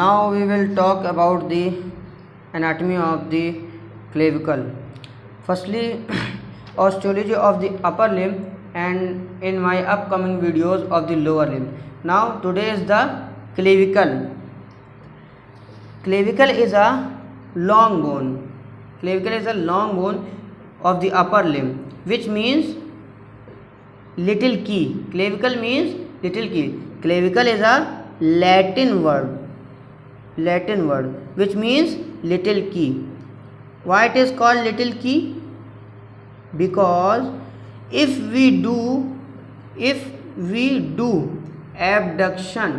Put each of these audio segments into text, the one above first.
Now we will talk about the anatomy of the clavicle. Firstly, osteology of the upper limb, and in my upcoming videos of the lower limb. Now today is the clavicle. Clavicle is a long bone. Clavicle is a long bone of the upper limb, which means little key. Clavicle means little key. Clavicle is a Latin word which means little key. Why it is called little key? Because if we do abduction,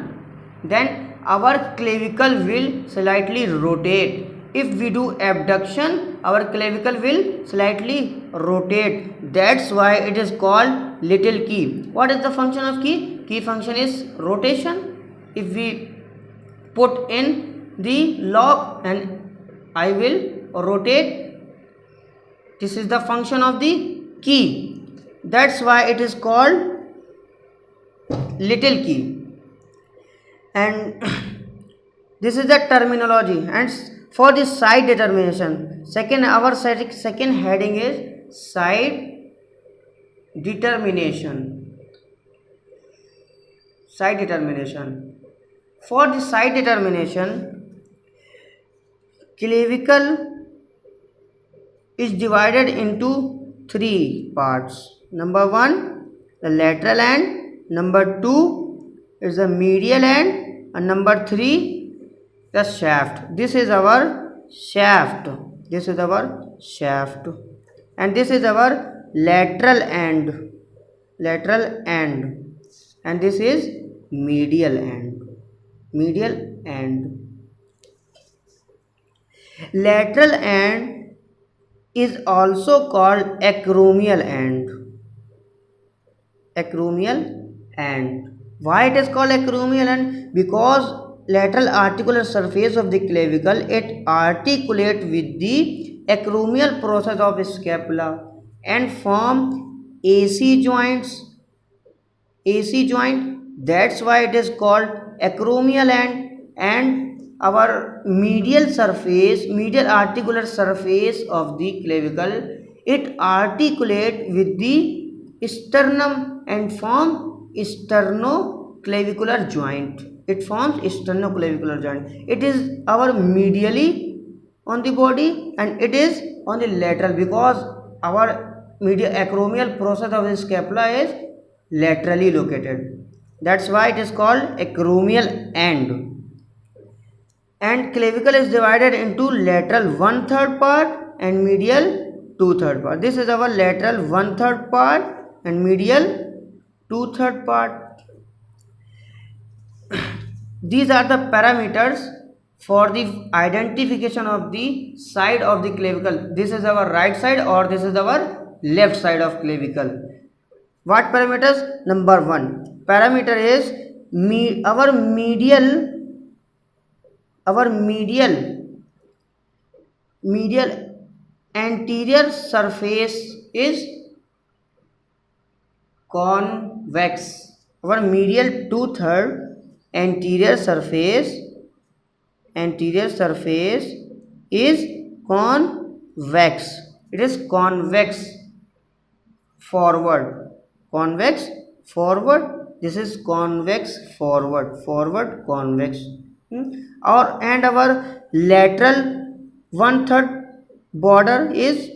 then our clavicle will slightly rotate. If we do abduction, our clavicle will slightly rotate. That's why it is called little key. What is the function of key? Key function is rotation. If we put in the lock and I will rotate, this is the function of the key. That's why it is called little key. And this is the terminology. And for the side determination, our second heading is side determination. Side determination. For the side determination, clavicle is divided into three parts. Number 1, the lateral end. Number 2 is the medial end. And number 3, the shaft. This is our shaft. And this is our lateral end. And this is medial end. Lateral end is also called acromial end. Why it is called acromial end? Because lateral articular surface of the clavicle, it articulates with the acromial process of scapula and form AC joint. That's why it is called acromial end. And our medial articular surface of the clavicle, it articulate with the sternum and form sternoclavicular joint. It is our medially on the body and it is on the lateral, because our medial acromial process of the scapula is laterally located. That's why it is called acromial end. And clavicle is divided into lateral 1/3 part and medial 2/3 part. This is our lateral 1/3 part and medial 2/3 part. These are the parameters for the identification of the side of the clavicle. This is our right side or this is our left side of clavicle. What parameters? Number 1 parameter is our medial anterior surface is convex. Our medial 2/3 anterior surface is convex. It is convex forward. This is convex forward convex. And our lateral 1/3 border is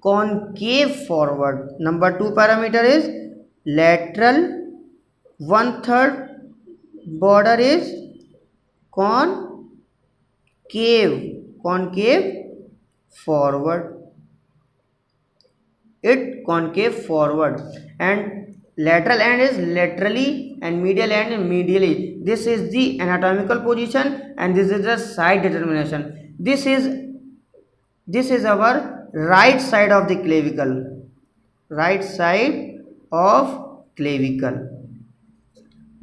concave forward. Number 2 parameter is lateral 1/3 border is concave forward. And lateral end is laterally and medial end is medially. This is the anatomical position and this is the side determination. This is our right side of the clavicle.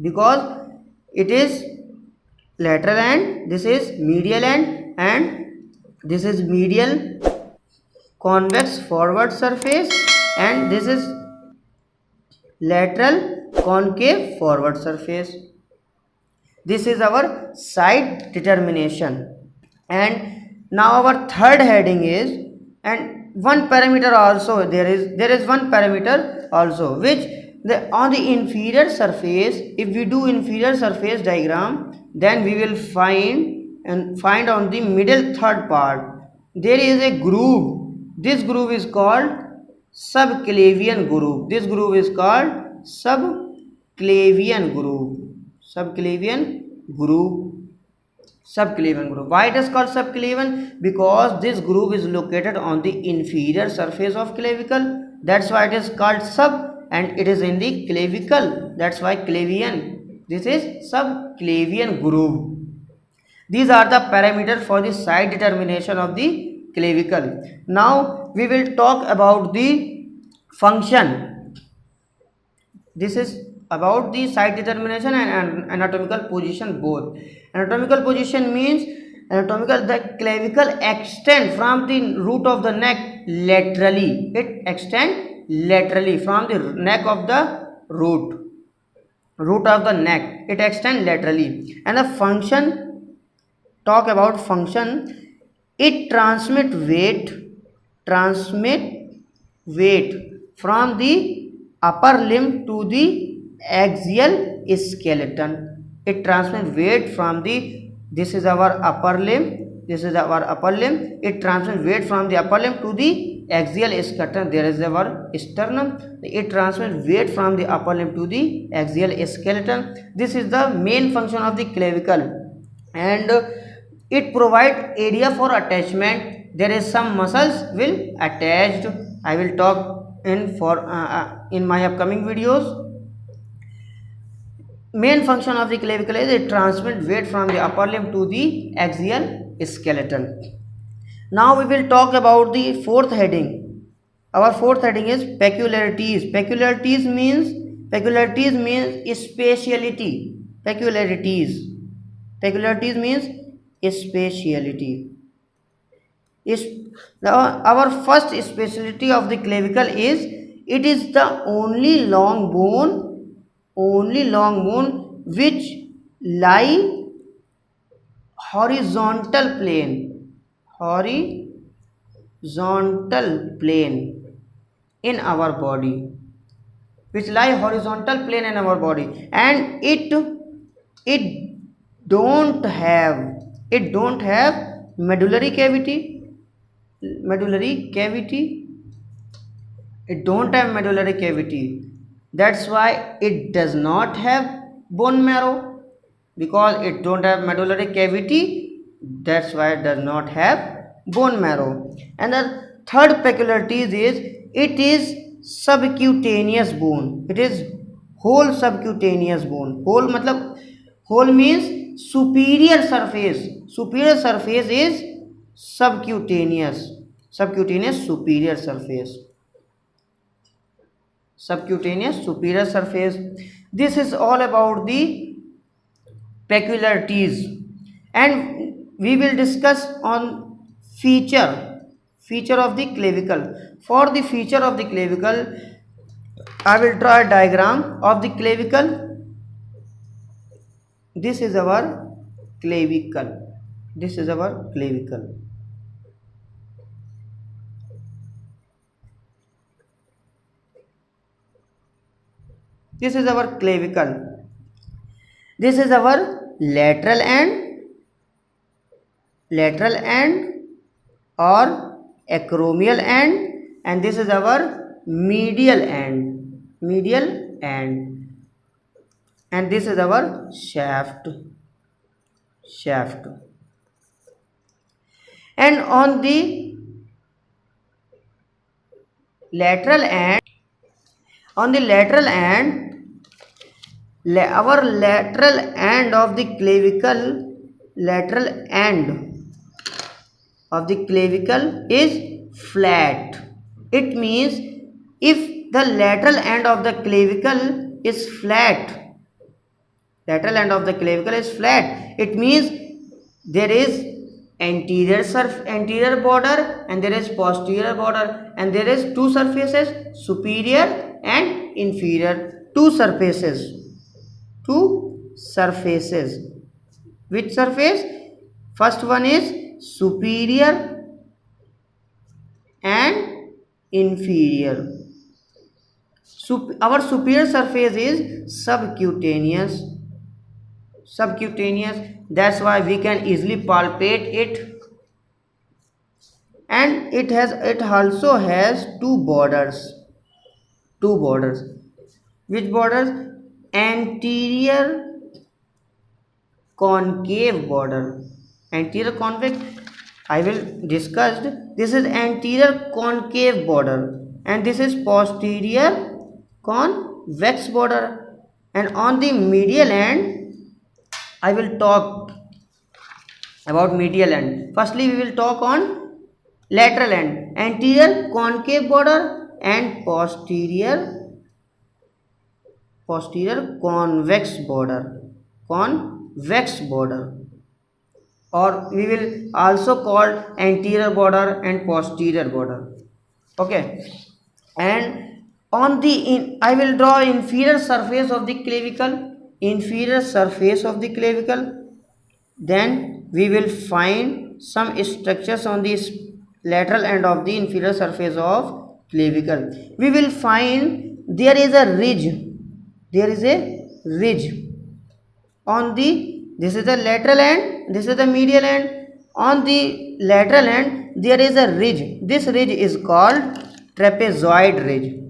Because it is lateral end, this is medial end, and this is medial convex forward surface and this is lateral concave forward surface. This is our side determination. And now our third heading is, and one parameter also, there is one parameter also, which on the inferior surface, if we do inferior surface diagram, then we will find on the middle third part there is a groove. This groove is called subclavian groove. This groove is called subclavian groove. Subclavian groove. Why it is called subclavian? Because this groove is located on the inferior surface of clavicle. That's why it is called sub, and it is in the clavicle. That's why clavian. This is subclavian groove. These are the parameters for the side determination of the clavicle. Now we will talk about the function. This is about the side determination and anatomical position both. Anatomical position means the clavicle extends from the root of the neck laterally. It extends laterally from the neck of the root of the neck. It extends laterally. And the function, talk about function, it transmit weight from the upper limb to the axial skeleton. It transmits weight from the, this is our upper limb, it transmits weight from the upper limb to the axial skeleton. There is our sternum. It transmits weight from the upper limb to the axial skeleton. This is the main function of the clavicle, and it provides area for attachment. There is some muscles will attached. I will talk in my upcoming videos. Main function of the clavicle is it transmits weight from the upper limb to the axial skeleton. Now we will talk about the fourth heading. Our fourth heading is peculiarities. Peculiarities means spatiality. Peculiarities means spatiality. Our first speciality of the clavicle is it is the only long bone which lie horizontal plane in our body, and it don't have medullary cavity. It don't have medullary cavity. That's why it does not have bone marrow, because it don't have medullary cavity. That's why it does not have bone marrow. And the third peculiarity is it is subcutaneous bone. It is whole subcutaneous bone. Whole means superior surface. Superior surface is subcutaneous superior surface. This is all about the peculiarities, and we will discuss on feature of the clavicle. For the feature of the clavicle, I will draw a diagram of the clavicle. This is our clavicle. This is our clavicle. This is our clavicle. This is our lateral end or acromial end, and this is our medial end, and this is our shaft. And on the lateral end, our lateral end of the clavicle is flat. It means if the lateral end of the clavicle is flat, it means there is anterior border and there is posterior border, and there is two surfaces, superior and inferior, two surfaces. Which surface? First one is superior and inferior. Our superior surface is subcutaneous. That's why we can easily palpate it. And it also has two borders. Which borders? Anterior concave border. Anterior convex, I will discuss. This is anterior concave border and this is posterior convex border. And on the medial end, I will talk about medial end. Firstly, we will talk on lateral end, anterior concave border and posterior convex border. Or we will also call anterior border and posterior border. Okay. And on the I will draw inferior surface of the clavicle. Then we will find some structures on the lateral end of the inferior surface of clavicle. We will find there is a ridge on the, this is the lateral end, this is the medial end. On the lateral end there is a ridge. This ridge is called trapezoid ridge.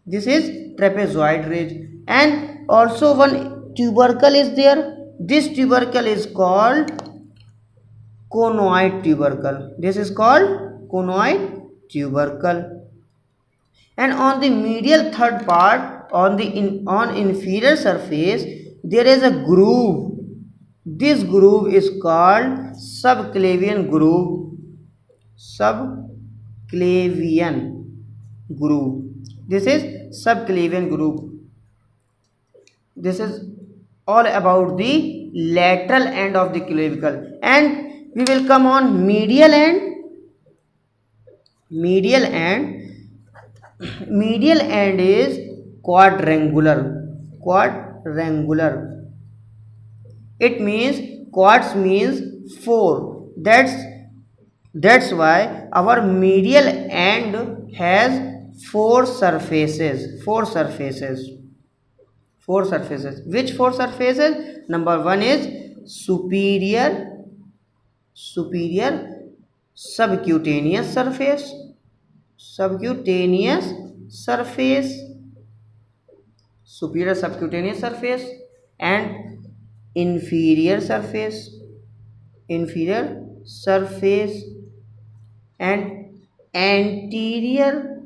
This is trapezoid ridge. And also one tubercle is there. This tubercle is called conoid tubercle. This is called conoid tubercle. And on the medial third part, on inferior surface, there is a groove. This groove is called subclavian groove. This is subclavian groove. This is all about the lateral end of the clavicle. And we will come on medial end. Medial end is quadrangular. It means quads means 4. That's why our medial end has 4 surfaces. Which 4 surfaces? Number 1 is superior subcutaneous surface. Superior subcutaneous surface and inferior surface and anterior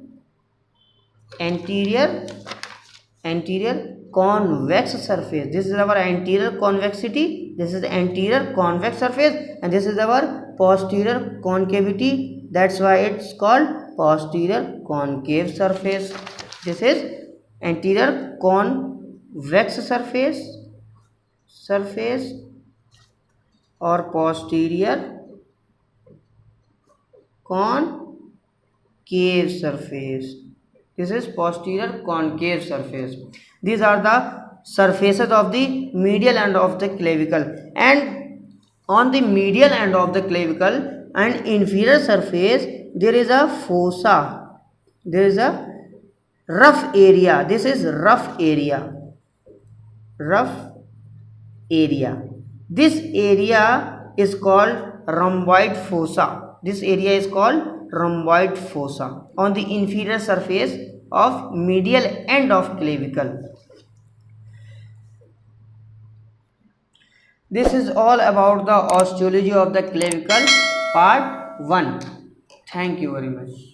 convex surface. This is our anterior convexity, this is the anterior convex surface, and this is our posterior concavity. That's why it's called posterior concave surface. This is anterior convex surface or posterior concave surface. This is posterior concave surface. These are the surfaces of the medial end of the clavicle. And on the medial end of the clavicle and inferior surface, there is a fossa. There is a rough area. This is rough area. This area is called rhomboid fossa. On the inferior surface of medial end of clavicle. This is all about the osteology of the clavicle part 1. Thank you very much.